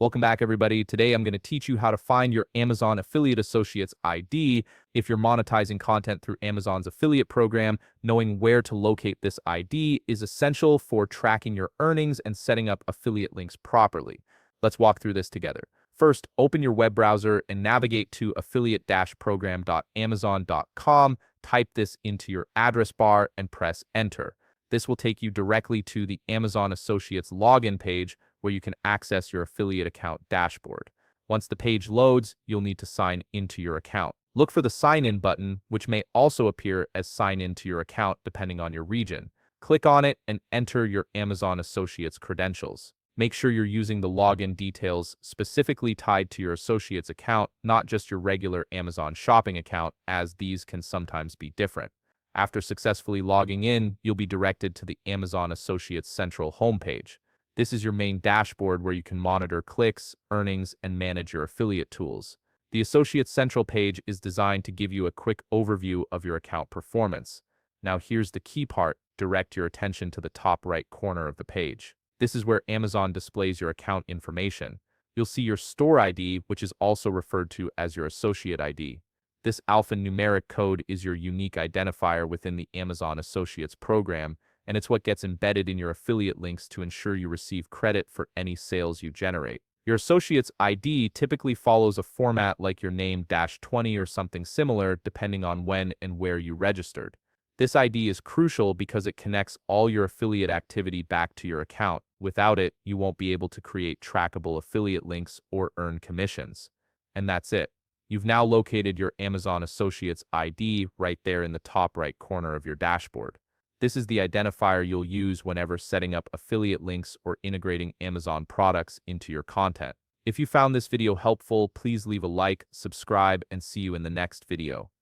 Welcome back, everybody. Today, I'm going to teach you how to find your Amazon Affiliate Associates ID. If you're monetizing content through Amazon's affiliate program, knowing where to locate this ID is essential for tracking your earnings and setting up affiliate links properly. Let's walk through this together. First, open your web browser and navigate to affiliate-program.amazon.com. Type this into your address bar and press enter. This will take you directly to the Amazon Associates login page, where you can access your affiliate account dashboard. Once the page loads, you'll need to sign into your account. Look for the Sign In button, which may also appear as Sign In to your account depending on your region. Click on it and enter your Amazon Associates credentials. Make sure you're using the login details specifically tied to your Associates account, not just your regular Amazon shopping account, as these can sometimes be different. After successfully logging in, you'll be directed to the Amazon Associates Central homepage. This is your main dashboard where you can monitor clicks, earnings, and manage your affiliate tools. The Associates Central page is designed to give you a quick overview of your account performance. Now here's the key part: direct your attention to the top right corner of the page. This is where Amazon displays your account information. You'll see your store ID, which is also referred to as your associate ID. This alphanumeric code is your unique identifier within the Amazon Associates program, and it's what gets embedded in your affiliate links to ensure you receive credit for any sales you generate. Your Associates ID typically follows a format like your name-20 or something similar, depending on when and where you registered. This ID is crucial because it connects all your affiliate activity back to your account. Without it, you won't be able to create trackable affiliate links or earn commissions. And that's it. You've now located your Amazon Associates ID right there in the top right corner of your dashboard. This is the identifier you'll use whenever setting up affiliate links or integrating Amazon products into your content. If you found this video helpful, please leave a like, subscribe, and see you in the next video.